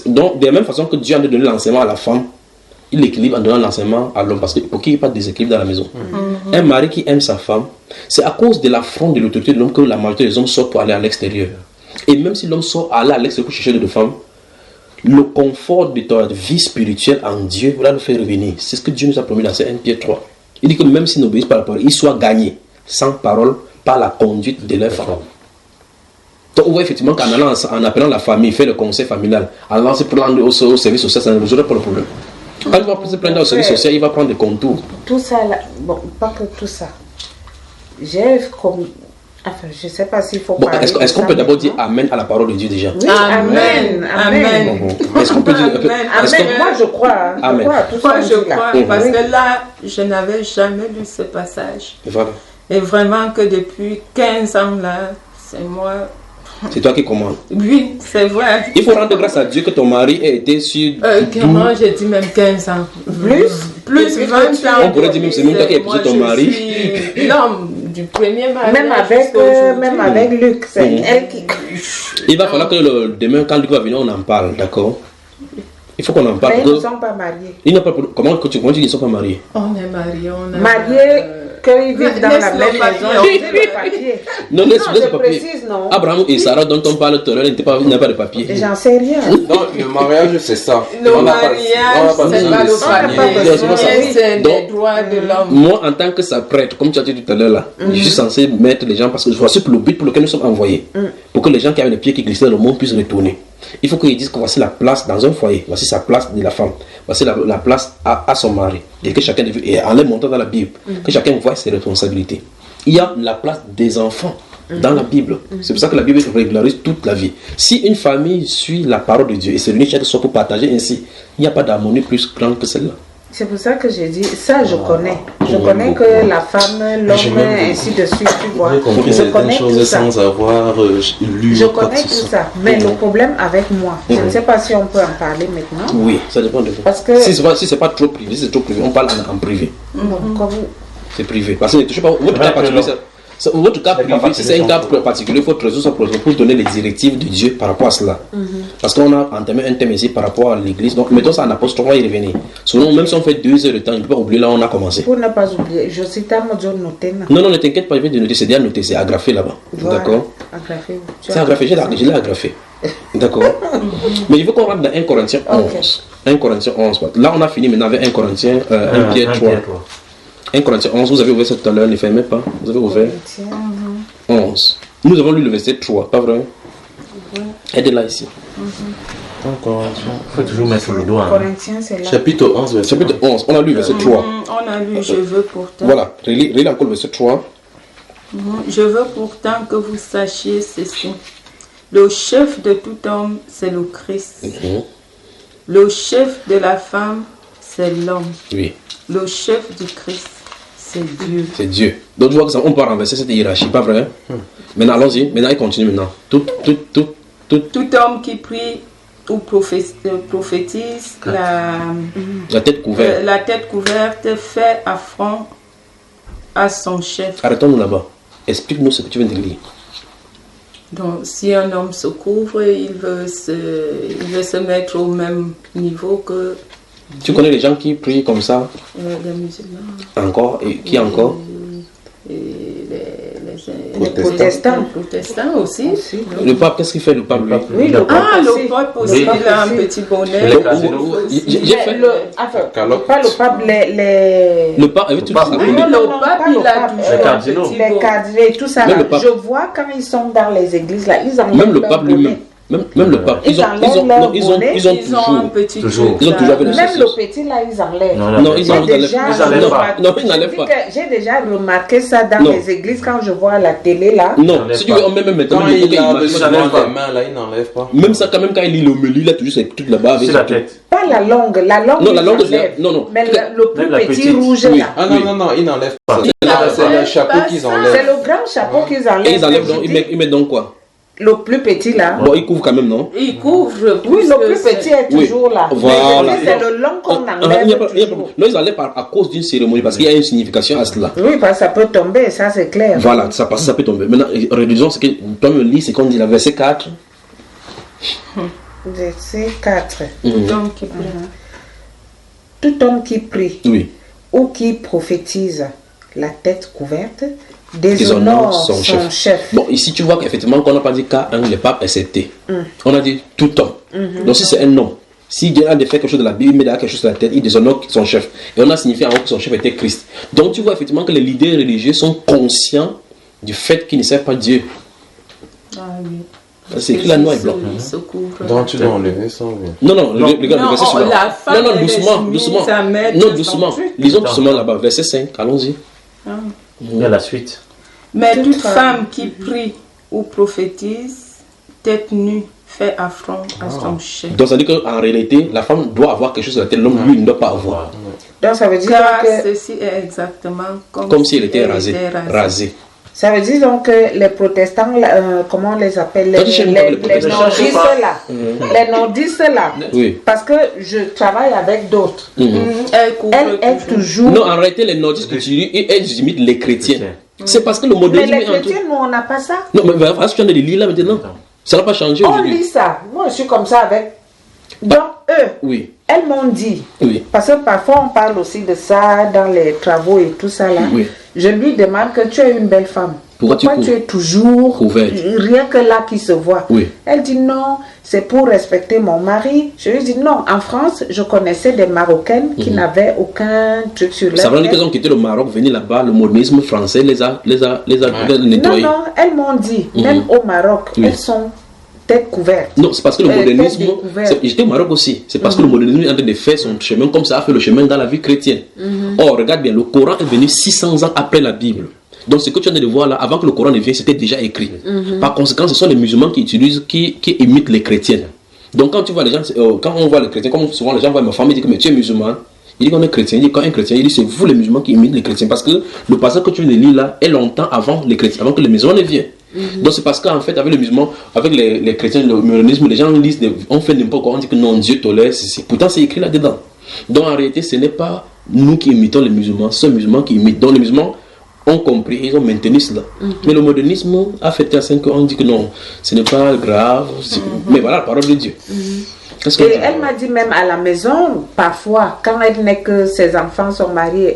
A: Donc de la même façon que Dieu a donné l'enseignement à la femme, il équilibre en donnant l'enseignement à l'homme, parce que pour qu'il n'y ait pas de déséquilibre dans la maison. Un mari qui aime sa femme, c'est à cause de l'affront de l'autorité de l'homme que la majorité des hommes sortent pour aller à l'extérieur. Et même si l'homme sort aller à l'extérieur pour chercher d'autres femmes, le confort de ta vie spirituelle en Dieu va le faire revenir. C'est ce que Dieu nous a promis dans 1 Pierre 3. Il dit que même s'ils n'obéissent pas à la parole, ils soient gagnés sans parole par la conduite de leur femme. Donc on voit effectivement qu'en appelant la famille, faire le conseil familial, en allant se prendre au service social, ça ne résoudra pas le problème. Quand il va se prendre au service social, il va prendre des contours.
C: Tout ça, là, bon, pas que tout ça. J'ai comme... Enfin, je ne sais pas s'il faut parler.
A: Est-ce qu'on peut d'abord dire Amen à la parole de Dieu déjà?
C: Oui, Amen. Amen.
A: Est-ce qu'on peut dire...
C: Amen. Moi, je crois.
A: Amen.
D: Moi, je crois. Parce que là, je n'avais jamais lu ce passage.
A: Voilà.
D: Et vraiment que depuis 15 ans là, c'est moi...
A: C'est toi qui commandes.
D: Oui, c'est vrai.
A: Il faut rendre grâce à Dieu que ton mari ait été sur...
D: Comment j'ai dit même 15 ans. Plus 20 ans.
A: On pourrait dire même c'est même toi qui as épousé ton mari.
D: L'homme du premier mari.
C: Même avec Luc, c'est elle qui...
A: Il va falloir que demain, quand Luc va venir, on en parle, d'accord? Il faut qu'on en parle.
C: Mais ils ne sont pas mariés.
A: Comment tu dis qu'ils ne sont pas mariés?
D: On est mariés, on est
C: mariés. Qu'ils vivent dans la même maison, le papier.
A: Non, laisse le papier.
C: Précise, non.
A: Abraham et Sarah dont on parle tout à l'heure, il n'a pas de papier.
C: J'en sais rien.
E: Non, le mariage c'est ça.
D: Le mariage, c'est pas le papier, c'est les droits de l'homme.
A: Moi, en tant que sa prêtre, comme tu as dit tout à l'heure là, je suis censé mettre les gens, parce que voici le but pour lequel nous sommes envoyés. Pour que les gens qui avaient les pieds qui glissaient dans le monde puissent retourner. Il faut qu'ils disent que voici la place dans un foyer, voici sa place de la femme, voici la place à son mari. Et que chacun, et en les montant dans la Bible, que chacun voit ses responsabilités. Il y a la place des enfants dans la Bible. C'est pour ça que la Bible régularise toute la vie. Si une famille suit la parole de Dieu et se réunit chaque soir pour partager ainsi, il n'y a pas d'harmonie plus grande que celle-là.
C: C'est pour ça que j'ai dit, ça je connais. Je connais que la femme, l'homme, ainsi de suite, tu vois.
E: Je connais tout ça. Sans avoir lu.
C: Je connais tout ça. Mais le problème avec moi, je ne sais pas si on peut en parler maintenant.
A: Oui, ça dépend de vous.
C: Parce que
A: si c'est pas trop privé, si c'est trop privé, on parle en privé. C'est privé. Parce que ne touchez pas. Votre cas particulier, votre cas privé, si c'est un cas particulier, il faut résoudre ça pour donner les directives de Dieu par rapport à cela. Parce qu'on a entamé un thème ici par rapport à l'église. Donc mettons ça en apôtre, on va y revenir. Sinon, même si on fait 2 heures de temps, il ne peut pas oublier là où on a commencé.
C: Pour ne pas oublier, je cite à mon noté.
A: Non, ne t'inquiète pas, je vais te noter, c'est déjà noté, c'est agrafé là-bas.
C: Voilà.
A: D'accord?
C: Agrafé.
A: C'est agrafé, je l'ai agrafé. D'accord? Mais il faut qu'on rentre dans 1 Corinthiens 11. 1 Corinthiens 11. Là, on a fini maintenant avec 1 Corinthiens 1 Pierre 3. 1 Corinthiens 11, vous avez ouvert ça tout à l'heure, ne fermez pas. Vous avez ouvert 11. Nous avons lu le verset 3, pas vrai? Aidez-la ici.
B: Il faut toujours mettre le doigt.
C: Corinthiens, c'est là.
E: Chapitre 11, verset
A: Chapitre 11, on a lu le verset 3.
D: On a lu, je veux pourtant.
A: Voilà, relis encore le verset 3.
D: Je veux pourtant que vous sachiez ceci. Le chef de tout homme, c'est le Christ. Le chef de la femme, c'est l'homme.
A: Oui.
D: Le chef du Christ, c'est Dieu.
A: C'est Dieu. Donc, tu vois que ça, on peut renverser cette hiérarchie, pas vrai? Maintenant, allons-y. Maintenant, il continue maintenant. Tout
D: homme qui prie ou prophétise
A: la tête couverte.
D: La tête couverte fait affront à son chef.
A: Arrêtons-nous là-bas. Explique-nous ce que tu viens de lire.
D: Donc, si un homme se couvre, il veut se mettre au même niveau que
A: Tu connais les gens qui prient comme ça
D: les musulmans.
A: encore? Et qui encore?
D: Et
C: Les protestants.
D: Les protestants aussi.
A: Le pape, qu'est-ce qu'il fait le pape lui?
C: Oui, le pape
D: Ah,
C: aussi.
D: le pape aussi,
C: Le pape
D: il a un
C: aussi.
D: petit bonnet.
B: Les casinos.
A: J'ai fait
C: Pas le pape, les...
A: le pape avec tout
B: pape,
A: ça.
B: oui.
D: Non,
C: non,
D: le pape,
C: pas le
D: il a
C: pape.
D: toujours
B: Les
D: un
B: cardinaux.
D: petit
C: Les
D: bonnet.
C: cadres et tout ça.
A: Même
C: Là.
A: le pape.
C: Je vois quand ils sont dans les églises, là, ils enlèvent
A: Même le
C: leur
A: pape
C: bonnet.
A: lui-même. Même le pape.
C: Ils enlèvent leur
A: ils ont
C: bonnet.
D: Ils ont un
A: toujours.
D: petit
B: Toujours.
D: truc
A: Ils ont
D: là.
A: toujours avec le
C: Même
A: saucisson.
C: le petit, là, ils enlèvent.
A: Non, ils
C: J'ai
A: enlèvent
C: déjà,
B: Ils enlèvent pas.
A: Non, ils n'enlèvent pas.
C: J'ai déjà remarqué ça dans
A: Non.
C: les églises quand je vois à la télé là.
A: Non,
B: enlève
A: si tu
B: pas.
A: veux, même maintenant,
E: Quand
A: même
E: il a
A: il
E: le
B: ça
E: dans
B: n'enlève pas.
E: les mains, là, il n'enlève pas.
A: même ça, quand même, quand il lit l'homélie, il a toujours ses trucs là-bas avec
B: C'est
A: son
B: la
A: truc.
B: tête.
C: Pas la longue
A: Non, la
C: ils
A: langue,
C: enlèvent.
A: non.
C: Mais le plus
B: Même la
C: petit
B: petite.
C: rouge
A: Oui.
C: là.
E: Ah
A: Oui.
E: non, il n'enlève pas.
D: Il
E: C'est le
D: enlève
E: chapeau
D: pas
E: qu'ils
D: ça.
E: enlèvent.
C: C'est le grand chapeau qu'ils
A: Et
C: enlèvent.
A: ils enlèvent
C: Je
A: donc,
C: dis,
A: ils mettent donc quoi?
C: le plus petit là.
A: Bon, ils couvrent quand même, non?
D: Il couvre.
C: Oui, le plus
D: puisque
C: petit est
A: Oui.
C: toujours là.
A: Voilà.
C: Mais je dis, c'est le long qu'on
A: Ah,
C: enlève.
A: il y a pas-
C: toujours.
A: Non, ils enlèvent à cause d'une cérémonie, parce qu'il y a une signification à cela.
C: Oui, parce que ça peut tomber, ça c'est clair.
A: Voilà, ça passe, ça peut tomber. Maintenant, réduisons ce que toi me lis, c'est qu'on dit la verset 4.
C: Verset 4.
D: Donc, il prie.
C: Tout homme qui prie
A: Oui.
C: ou qui prophétise la tête couverte
A: Déshonore
C: déshonore
A: son
C: son chef.
A: Bon, ici tu vois qu'effectivement, qu'on n'a pas dit K1, le pape excepté. On a dit tout homme. Donc si c'est un homme, si Dieu a fait quelque chose de la Bible, il met quelque chose sur la tête, il déshonore son chef. Et on a signifié avant que son chef était Christ. Donc tu vois effectivement que les leaders religieux sont conscients du fait qu'ils ne servent pas Dieu.
D: Ah oui.
A: C'est écrit la noir et blanc.
D: Il se couvre.
E: Donc tu dois enlever ça, oui.
A: Non, regarde le
D: Non,
A: verset suivant.
D: la femme,
A: Non,
D: elle est
A: doucement,
D: soumise
A: doucement.
D: à mettre
A: Non,
D: son
A: doucement.
D: truc.
A: Lisons doucement là-bas, verset 5, allons-y.
B: Il y a la suite.
D: Mais
C: Toute
D: toute
C: femme
D: femme qui prie ou prophétise, tête nue, fait affront à son chef.
A: Donc ça veut dire qu'en réalité, la femme doit avoir quelque chose sur la tête, l'homme lui il ne doit pas avoir.
C: Donc ça veut dire
D: Car
C: que
D: ceci est exactement
A: Comme si elle était rasée.
C: ça veut dire donc que les protestants, comment on les appelle,
A: Toi, tu cherches pas les
C: les
A: protestants.
C: nordistes là, les nordistes là,
A: Oui.
C: parce que je travaille avec d'autres.
D: Elle couvre
C: Elle est toujours.
A: Non, en réalité, les nordistes que tu dis, elles imitent les chrétiens. C'est parce que le
C: Mais
A: modernisme
C: les
A: est en train...
C: chrétiens, nous on n'a pas ça.
A: Non, mais voilà ce que tu as de lire là maintenant. Ça n'a pas changé
C: On
A: aujourd'hui.
C: lit ça. Moi je suis comme ça avec. Donc eux,
A: Oui,
C: elles m'ont dit.
A: oui.
C: Parce que parfois on parle aussi de ça dans les travaux et tout ça là.
A: Oui.
C: Je lui demande que tu es une belle femme.
A: Pourquoi tu
C: tu es toujours
A: couverte?
C: rien que là qui se voit.
A: Oui.
C: Elle dit non, c'est pour respecter mon mari. Je lui dis non. En France, je connaissais des Marocaines qui n'avaient aucun truc sur leur
A: Ça veut dire
C: tête.
A: qu'ils ont quitté le Maroc, venus là-bas, le modernisme français les a
C: Non,
A: nettoyés.
C: non, elles m'ont dit, même au Maroc,
A: Oui.
C: elles sont tête couverte.
A: Non, c'est parce que le modernisme.
C: tête découverte.
A: J'étais au Maroc aussi. C'est parce que le modernisme est en train de faire son chemin comme ça a fait le chemin dans la vie chrétienne. Or, regarde bien, le Coran est venu 600 ans après la Bible. Donc, ce que tu viens de voir là, avant que le Coran ne vienne, c'était déjà écrit. Par conséquent, ce sont les musulmans qui utilisent, qui imitent les chrétiens. Donc, quand tu vois les gens, quand on voit les chrétiens, comme souvent les gens voient ma femme, ils disent que mais tu es musulman. Il dit qu'on est chrétien. Il dit quand un chrétien, il dit c'est vous les musulmans qui imitent les chrétiens. Parce que le passage que tu viens de lire là est longtemps avant les chrétiens, avant que les musulmans ne viennent. Donc c'est parce qu'en fait, avec les musulmans, avec les chrétiens, le muranisme, les gens lisent, on fait n'importe quoi, on dit que non, Dieu tolère, pourtant c'est écrit là-dedans. Donc en réalité, ce n'est pas nous qui imitons les musulmans, c'est les musulmans qui imitent. Donc les musulmans ont compris, ils ont maintenu cela. Mais le modernisme a fait à 5 ans, on dit que non, ce n'est pas grave, mais voilà la parole de Dieu. Qu'est-ce
C: Et elle m'a dit même à la maison, parfois, quand elle n'est que ses enfants sont mariés,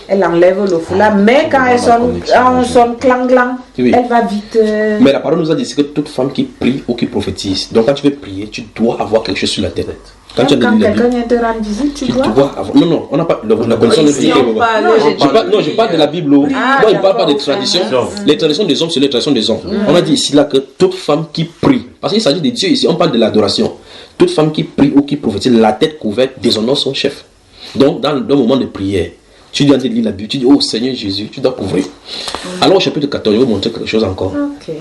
C: elle enlève le foulard. Mais quand elle sonne clang-clang,
A: Oui.
C: elle va vite.
A: Mais la parole nous a dit c'est que toute femme qui prie ou qui prophétise, donc quand tu veux prier, tu dois avoir quelque chose sur la tête. Quand tu as
C: Quand
A: de la Bible,
C: quelqu'un vient te rendre visite, tu
A: tu
C: dois.
A: dois avoir. Non, on n'a pas la condition de
D: Ici,
A: prier.
D: on parle-
A: Je parle de la Bible. Moi,
C: Ah,
A: je ne parle pas des
C: d'accord.
A: traditions. Les traditions des hommes, c'est les traditions des hommes. On a dit ici là que toute femme qui prie, parce qu'il s'agit de Dieu ici, on parle de l'adoration. Toute femme qui prie ou qui prophétise, la tête couverte, déshonore son chef. Donc, dans le moment de prière, tu dois lire la Bible, tu dis, oh Seigneur Jésus, tu dois couvrir. Alors, au chapitre 14, je vais vous montrer quelque chose encore.
C: Ok.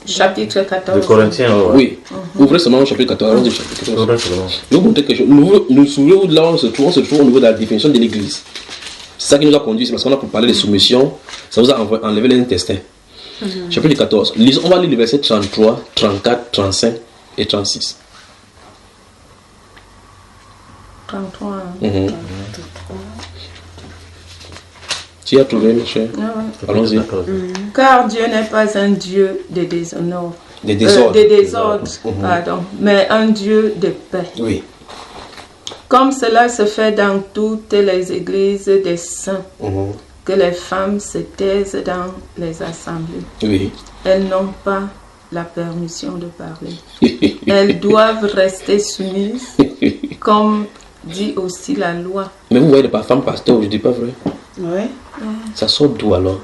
D: Chapitre
B: De
D: 14.
B: Corinthiens, ouais.
A: Oui, ouvrez seulement le chapitre 14. allons-y, chapitre 14.
B: Ouvrez seulement.
A: Je vais vous montrer quelque chose. Nous souvenons là où on se trouve au niveau de la définition de l'église. C'est ça qui nous a conduit, c'est parce qu'on a parlé de soumission, ça vous a enlevé les intestins. Chapitre 14. Lisons, on va lire les versets 33, 34, 35 et 36.
D: 33.
A: Mhm. Tu as trouvé, mon cher? Allons-y.
D: Car Dieu n'est pas un Dieu de désordre.
A: Des désordres.
D: Des désordres, pardon, mais un Dieu de paix.
A: Oui.
D: Comme cela se fait dans toutes les églises des saints, que les femmes se taisent dans les assemblées.
A: Oui.
D: Elles n'ont pas la permission de parler. Elles doivent rester soumises, comme dit aussi la loi.
A: Mais vous voyez les femmes pasteurs aujourd'hui, pas vrai?
C: Oui.
A: Ça sort d'où alors?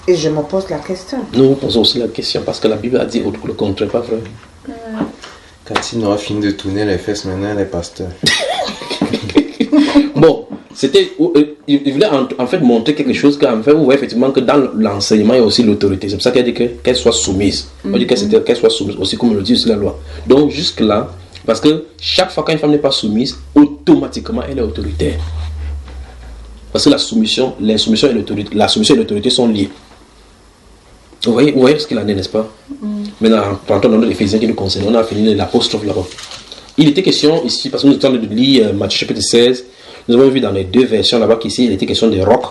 C: Et je me pose la question.
A: Nous posons aussi la question parce que la Bible a dit le contraire, pas vrai?
E: Cathy aura fini de tourner les fesses, maintenant elle est pasteur.
A: Bon, c'était. Il voulait en fait montrer quelque chose qu'en fait, vous voyez effectivement que dans l'enseignement, il y a aussi l'autorité. C'est pour ça qu'elle dit qu'elle soit soumise. On dit qu'elle soit soumise aussi, comme le dit aussi la loi. Donc, jusque-là, parce que chaque fois qu'une femme n'est pas soumise, automatiquement, elle est autoritaire. Parce que l'insoumission et l'autorité, la soumission et l'autorité sont liées. Vous voyez ce qu'il en est, n'est-ce pas? Maintenant, prenons dans l'Éphésiens qui nous concerne, on a fini l'apostrophe là-bas. Il était question ici, parce que nous étions en train de lire Matthieu chapitre 16, nous avons vu dans les deux versions là-bas qu'ici il était question des rocs,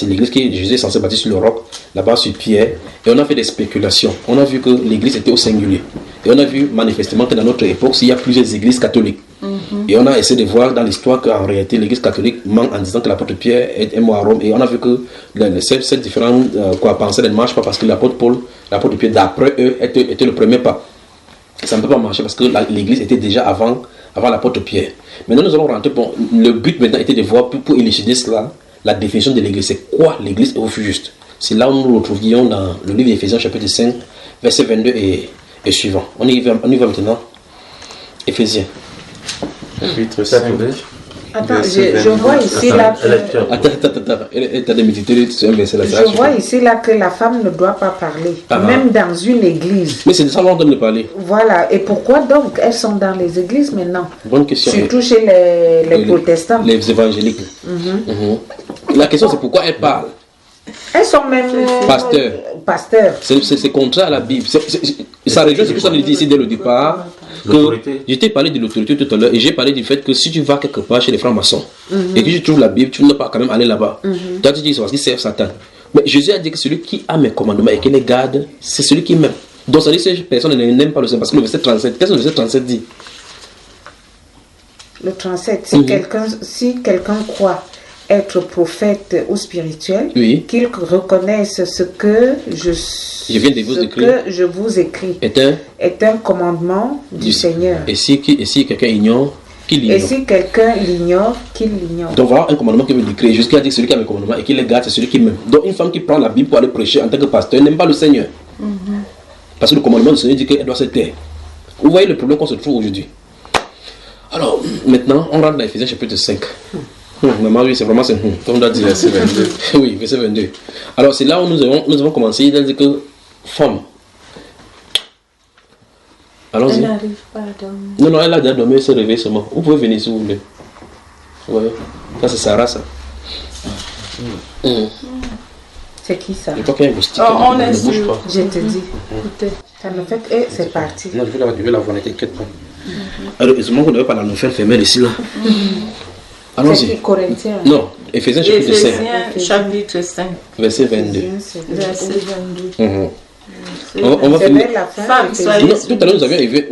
A: l'église qui Jésus est censé bâtir sur le roc, là-bas sur Pierre, et on a fait des spéculations. On a vu que l'église était au singulier. Et on a vu manifestement que dans notre époque, il y a plusieurs églises catholiques. Et on a essayé de voir dans l'histoire qu'en réalité l'église catholique ment en disant que l'apôtre Pierre est mort à Rome. Et on a vu que ces différentes pensées ne marchent pas parce que l'apôtre Pierre, d'après eux, était le premier pape. Ça ne peut pas marcher parce que l'église était déjà avant l'apôtre Pierre. Maintenant, nous allons rentrer. Bon, le but maintenant était de voir, pour élucider cela, la définition de l'église. C'est quoi l'église au juste? C'est là où nous nous retrouvions dans le livre d'Éphésiens, chapitre 5, verset 22 et suivant. On y va maintenant. Éphésiens.
E: Chapitre 5.
C: Attends, je vois ici là que... Je vois ici là que la femme ne doit pas parler, même dans une église.
A: Mais c'est de ça qu'on donne de parler.
C: Voilà, et pourquoi donc elles sont dans les églises maintenant?
A: Bonne question.
C: Surtout chez les protestants.
A: Les évangéliques. La question c'est pourquoi elles parlent.
C: Elles sont même pasteurs.
A: C'est contraire à la Bible. Ça rejoint ce que ça nous dit ici dès le départ. Je t'ai parlé de l'autorité tout à l'heure et j'ai parlé du fait que si tu vas quelque part chez les francs-maçons et que tu trouves la Bible, tu ne dois pas quand même aller là-bas. Toi tu dis c'est parce qu'ils servent Satan. Mais Jésus a dit que celui qui a mes commandements et qui les garde, c'est celui qui m'aime. Donc ça dit que ces personnes n'aiment pas le Seigneur. Parce que le verset 37, qu'est-ce que le verset 37 dit?
C: Le 37, si quelqu'un croit être prophète ou spirituel, qu'il reconnaisse ce que je vous écris est un commandement du Seigneur.
A: Et si quelqu'un ignore, qu'il l'ignore.
C: Et si quelqu'un l'ignore, qu'il l'ignore.
A: Donc voilà un commandement qui veut décrire. Jusqu'à dire celui qui a mes commandements et qui les garde, c'est celui qui m'aime. Donc une femme qui prend la Bible pour aller prêcher en tant que pasteur n'aime pas le Seigneur. Parce que le commandement du Seigneur dit qu'elle doit se taire. Vous voyez le problème qu'on se trouve aujourd'hui. Alors maintenant, on rentre dans Éphésiens chapitre 5. Maman, oui, c'est vraiment comme on doit dire.
E: Verset 22.
A: Oui, verset 22. Alors, c'est là où nous avons commencé. Il a dit que femme. Allons-y.
D: Elle n'arrive pas à dormir.
A: Non, elle a déjà dormi, elle s'est réveillée seulement. Vous pouvez venir si vous voulez. Ouais. Ça, c'est Sarah, ça.
C: C'est qui ça?
A: Je crois qu'il y a un moustique.
D: On est sûr.
C: Je te dis. Ça me fait. Et c'est parti.
A: Non, je vais la voir, ne t'inquiète pas. Alors, excusez-moi, vous n'avez pas la nouvelle femelle ici, là. Allons-y.
C: C'est Corinthiens.
A: Non, Éphésiens chapitre 5.
D: Éphésiens chapitre 5.
A: Verset 22.
D: Verset 22.
A: On va finir.
D: Femme, soyez
A: tout à l'heure, nous avions vu,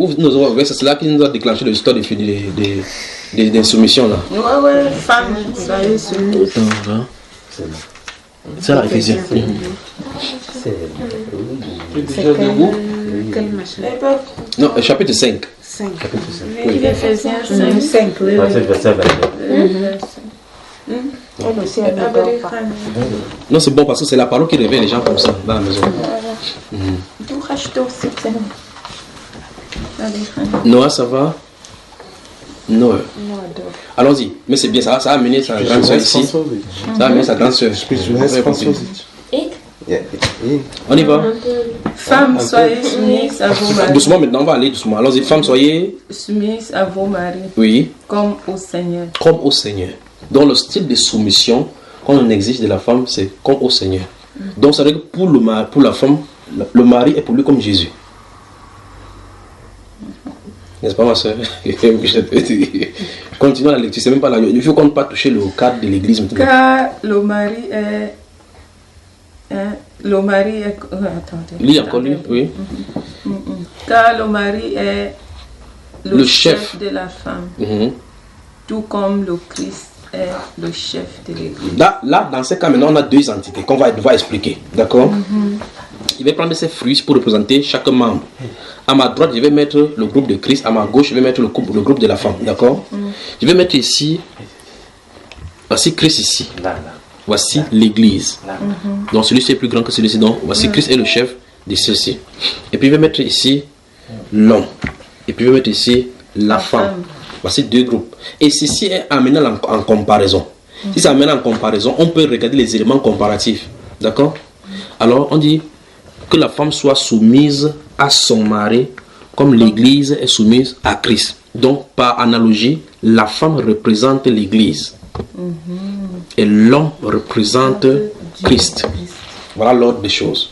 A: c'est cela qui nous a déclenché l'histoire des soumissions, là.
D: Ouais, femme, soyez soumise.
A: C'est là, Éphésiens.
C: C'est quel machin?
A: Non, chapitre 5.
C: 5.
D: Oui, Éphésiens 5.
C: 5, oui.
B: Verset 22.
C: Elle aussi, elle ne dort pas.
A: Non, c'est bon parce que c'est la parole qui réveille les gens comme ça dans la maison. Noah, ça va? Noah. Allons-y. Mais c'est bien, ça a amené sa grande soeur ici. Ça a amené sa grande soeur. On y va.
D: Femmes, soyez soumises à vos maris.
A: Doucement maintenant, on va aller doucement. Allons-y, femmes, soyez
D: soumises à vos maris.
A: Oui.
D: Comme au Seigneur.
A: Comme au Seigneur. Donc le style de soumission qu'on exige de la femme, c'est comme au Seigneur. Donc ça veut dire que pour la femme, le mari est pour lui comme Jésus. N'est-ce pas ma soeur? Continuons la lecture, c'est même pas là. Il faut qu'on ne pas toucher le cadre de l'église maintenant.
D: Car le mari est le mari est... attendez.
A: Lis encore, lui, oui.
D: Car le mari est le chef de la femme, tout comme le Christ est le chef de l'Église.
A: Là, dans ce cas, maintenant, on a deux entités qu'on va devoir expliquer. D'accord? Il va prendre ses fruits pour représenter chaque membre. À ma droite, je vais mettre le groupe de Christ. À ma gauche, je vais mettre le groupe de la femme. D'accord? Je vais mettre ici, voici Christ ici. Voici l'Église. Donc celui-ci est plus grand que celui-ci. Donc voici Christ est le chef de ceux-ci. Et puis je vais mettre ici l'homme. Et puis je vais mettre ici la femme. Voici deux groupes. Et ceci est amené en comparaison. Si c'est amené en comparaison, on peut regarder les éléments comparatifs. D'accord? Alors on dit que la femme soit soumise à son mari comme l'Église est soumise à Christ. Donc par analogie, la femme représente l'Église. Et l'homme représente Christ. Voilà l'ordre des choses.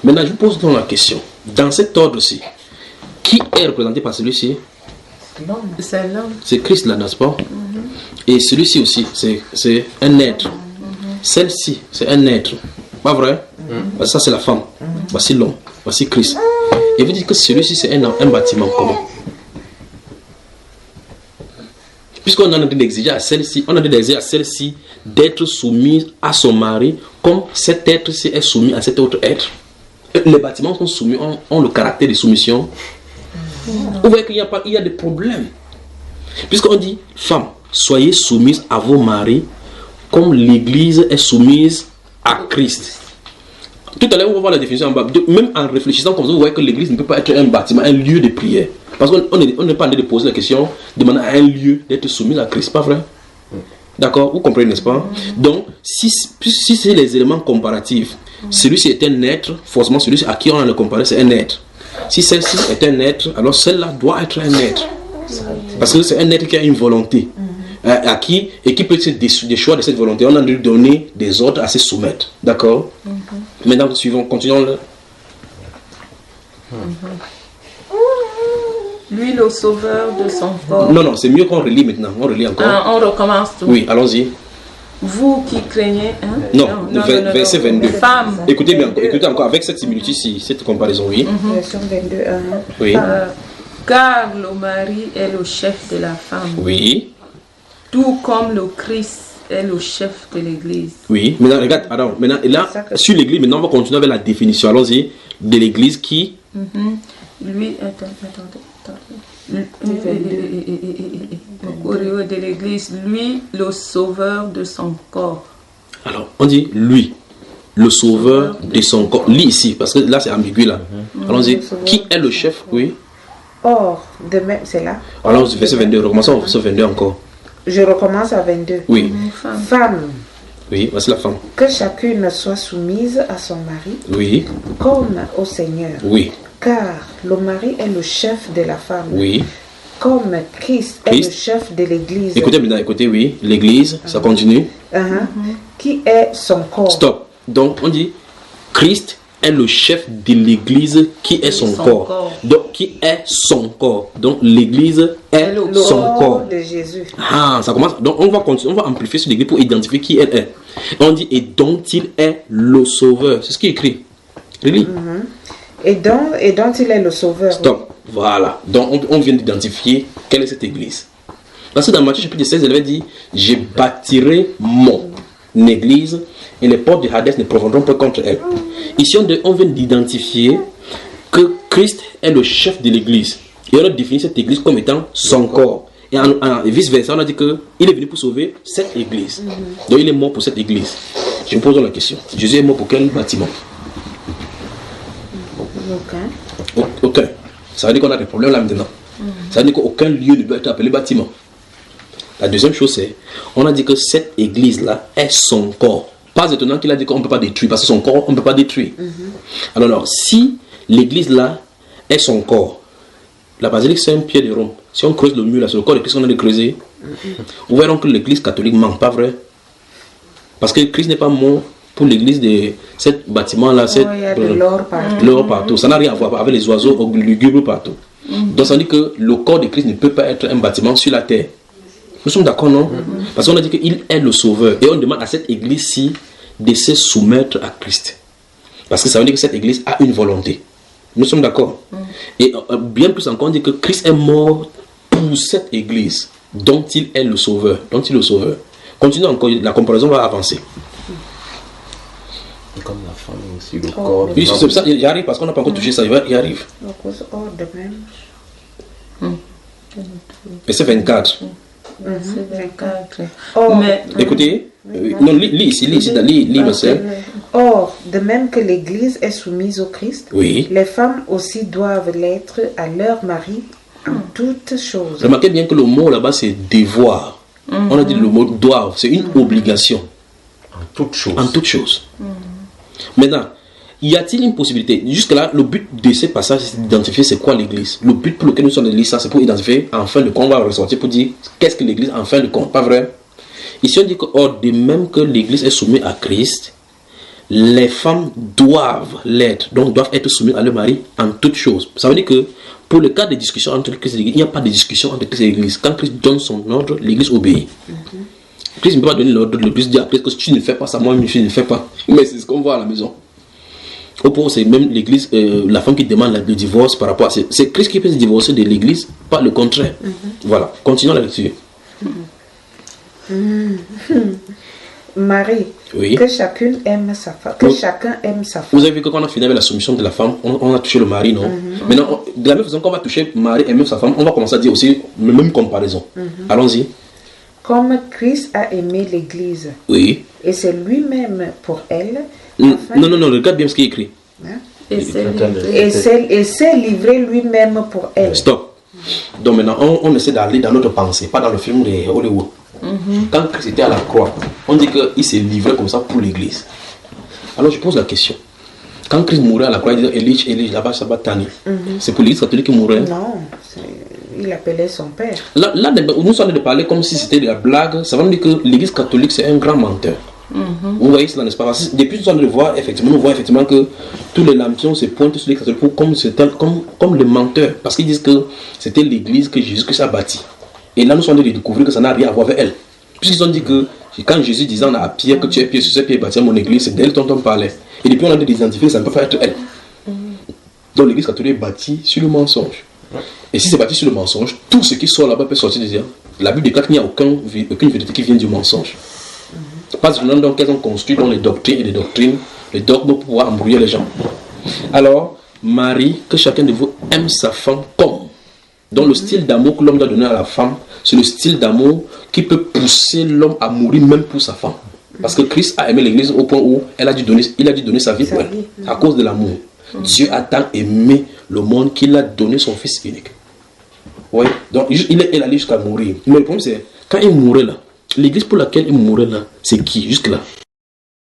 A: Maintenant, je vous pose donc la question. Dans cet ordre-ci, qui est représenté par celui-ci?
D: C'est l'homme.
A: C'est Christ là, n'est-ce pas? Et celui-ci aussi, c'est un être. Celle-ci, c'est un être. Pas vrai? Ça, c'est la femme. Voici l'homme. Voici Christ. Et vous dites que celui-ci, c'est un bâtiment commun. Puisqu'on a d'exiger à celle-ci, on a d'exiger à celle-ci d'être soumise à son mari comme cet être-ci est soumis à cet autre être. Les bâtiments sont soumis, ont le caractère de soumission. Vous voyez qu'il y a des problèmes. Puisqu'on dit, femmes, soyez soumises à vos maris comme l'Église est soumise à Christ. Tout à l'heure, on va voir la définition en bas. Même en réfléchissant comme ça, vous voyez que l'Église ne peut pas être un bâtiment, un lieu de prière. Parce qu'on n'est pas en train de poser la question, demander à un lieu d'être soumis à Christ, pas vrai? D'accord? Vous comprenez, n'est-ce pas? Donc, si c'est les éléments comparatifs, celui-ci est un être, forcément celui à qui on a le comparé, c'est un être. Si celle-ci est un être, alors celle-là doit être un être. Parce que c'est un être qui a une volonté. À qui, et qui peut être des choix de cette volonté. On a dû donner des ordres à se soumettre. D'accord? Maintenant, continuons.
D: Lui, le sauveur de son corps.
A: Non, c'est mieux qu'on relit maintenant. On relit encore.
D: On recommence tout.
A: Oui, allons-y.
D: Vous qui craignez.
A: Non, verset 22.
D: Femmes.
A: Écoutez bien, écoutez encore avec cette similitude-ci, cette comparaison, oui.
C: Version 22,
A: Oui.
D: Car le mari est le chef de la femme.
A: Oui.
D: Tout comme le Christ est le chef de l'Église.
A: Oui. Maintenant, regarde, alors, maintenant, là, sur l'Église, maintenant, on va continuer avec la définition. Allons-y. De l'Église qui.
D: Lui, de l'Église, lui, le sauveur de son corps.
A: Alors, on dit lui, le sauveur de son corps. Lis ici, parce que là, c'est ambigu, là. Allons-y. Qui est le chef? Oui.
C: Or, de même, c'est là.
A: Alors, verset 22. Recommençons au verset 22 encore.
C: Je recommence à 22.
A: Oui.
C: Femme.
A: Oui, voici la femme.
C: Que chacune soit soumise à son mari. Oui. Comme au Seigneur.
A: Oui.
C: Car le mari est le chef de la femme.
A: Oui.
C: Comme Christ est le chef de l'Église.
A: Écoutez maintenant, écoutez, oui. L'Église, ça continue.
C: Qui est son corps.
A: Stop. Donc, on dit Christ est le chef de l'Église qui est son corps. Donc, qui est son corps. Donc, l'Église est son corps.
C: De Jésus.
A: Ah, ça commence. Donc, on va continuer, on va amplifier sur l'Église pour identifier qui elle est. On dit et dont il est le sauveur. C'est ce qui est écrit. Relis.
C: Et dont il est le sauveur.
A: Stop. Oui. Voilà. Donc, on vient d'identifier quelle est cette Église. Parce que dans Matthieu chapitre 16, elle avait dit je bâtirai mon Église et les portes de Hadès ne prévaudront pas contre elle. Ici, on vient d'identifier que Christ est le chef de l'Église. Et on a défini cette Église comme étant son corps. Et vice-versa, on a dit qu'il est venu pour sauver cette Église. Donc, il est mort pour cette Église. Je me pose la question. Jésus est mort pour quel bâtiment? Aucun. Ça veut dire qu'on a des problèmes là maintenant. Ça veut dire qu'aucun lieu ne doit être appelé bâtiment. La deuxième chose, c'est on a dit que cette Église-là est son corps. Pas étonnant qu'il a dit qu'on ne peut pas détruire, parce que son corps, on ne peut pas détruire. Alors, si l'Église-là est son corps, la basilique, c'est un pied de Rome. Si on creuse le mur, là, c'est le corps de Christ qu'on a de creuser. Vous verrez que l'Église catholique manque, pas vrai? Parce que Christ n'est pas mort pour l'Église de ce bâtiment-là.
C: Il y a de l'or partout.
A: L'or partout. Ça n'a rien à voir avec les oiseaux lugubres partout. Donc, ça veut dire que le corps de Christ ne peut pas être un bâtiment sur la terre. Nous sommes d'accord, non? Parce qu'on a dit qu'il est le sauveur. Et on demande à cette Église-ci de se soumettre à Christ. Parce que ça veut dire que cette église a une volonté. Nous sommes d'accord. Et bien plus encore, on dit que Christ est mort pour cette église dont il est le sauveur. Continue encore, la comparaison va avancer.
E: Comme la femme aussi, le corps.
A: Oui, c'est ça, il arrive parce qu'on n'a pas encore touché ça, il arrive.
C: De même.
A: Verset 24.
D: Verset 24.
C: Mais,
A: écoutez, non, lis ici, verset.
C: Or, de même que l'Église est soumise au Christ,
A: Oui.
C: les femmes aussi doivent l'être à leur mari en toutes choses.
A: Remarquez bien que le mot là-bas c'est devoir. On a dit le mot doivent, c'est une obligation.
E: En toute chose.
A: En toute chose. Maintenant, y a-t-il une possibilité? Jusque-là, le but de ces passages, c'est d'identifier c'est quoi l'Église. Le but pour lequel nous sommes dans l'Église, c'est pour identifier en fin de compte, on va ressortir pour dire qu'est-ce que l'Église en fin de compte. Pas vrai? Ici, on dit que, or, de même que l'Église est soumise à Christ, les femmes doivent l'être, donc doivent être soumises à leur mari en toutes choses. Ça veut dire que pour le cas de discussion entre Christ et l'Église, il n'y a pas de discussion entre Christ et l'Église. Quand Christ donne son ordre, l'Église obéit. Christ ne peut pas donner l'ordre de plus dire à Christ que tu ne fais pas ça, moi je ne fais pas. Mais c'est ce qu'on voit à la maison. Au point, c'est même l'Église, la femme qui demande le divorce par rapport à... C'est Christ qui peut se divorcer de l'Église, pas le contraire. Voilà, continuons la lecture.
C: Marie,
A: Oui.
C: que chacune aime sa femme, que chacun aime sa femme.
A: Vous avez vu que quand on a fini avec la soumission de la femme, on a touché le mari, non? Maintenant, de la même façon qu'on va toucher Marie et même sa femme, on va commencer à dire aussi la même comparaison. Allons-y.
C: Comme Christ a aimé l'Église,
A: Oui.
C: et c'est lui-même pour elle.
A: Non, regarde bien ce qui est écrit.
D: Et
C: s'est livré lui-même pour elle.
A: Stop. Donc maintenant, on essaie d'aller dans notre pensée, pas dans le film de Hollywood. Quand Christ était à la croix, on dit qu'il s'est livré comme ça pour l'Église. Alors je pose la question. Quand Christ mourait à la croix, il disait Élie, là-bas, Sabbatani. C'est pour l'Église catholique qui mourait.
C: Non, il appelait son père.
A: Là, nous sommes en train de parler comme si c'était de la blague. Ça veut dire que l'Église catholique, c'est un grand menteur. Vous voyez cela, n'est-ce pas? Parce que depuis nous sommes en train de voir, effectivement, nous voyons effectivement que tous les lampions se pointent sur l'Église catholique comme le menteur. Parce qu'ils disent que c'était l'Église que Jésus-Christ a bâtie. Et là, nous sommes en train de découvrir que ça n'a rien à voir avec elle. Puisqu'ils ont dit que quand Jésus disait à Pierre que tu es pied sur ce pied bâti mon église, c'est d'elle dont on parlait. Et depuis, on a identifié que ça ne peut pas être elle. Donc l'église catholique est bâtie sur le mensonge. Et si c'est bâti sur le mensonge, tout ce qui sort là-bas peut sortir de dire. La Bible déclare qu'il n'y a aucune vérité qui vient du mensonge. Pas seulement donc qu'elles ont construit dans les doctrines et les doctrines, les dogmes pour pouvoir embrouiller les gens. Alors, Marie, que chacun de vous aime sa femme comme. Donc le style d'amour que l'homme doit donner à la femme, c'est le style d'amour qui peut pousser l'homme à mourir même pour sa femme. Parce que Christ a aimé l'église au point où il a dû donner sa vie pour elle, à cause de l'amour. Dieu a tant aimé le monde qu'il a donné son fils unique. Oui. Donc il est allé jusqu'à mourir. Mais le problème c'est, quand il mourait là, l'église pour laquelle il mourait là, c'est qui jusque là?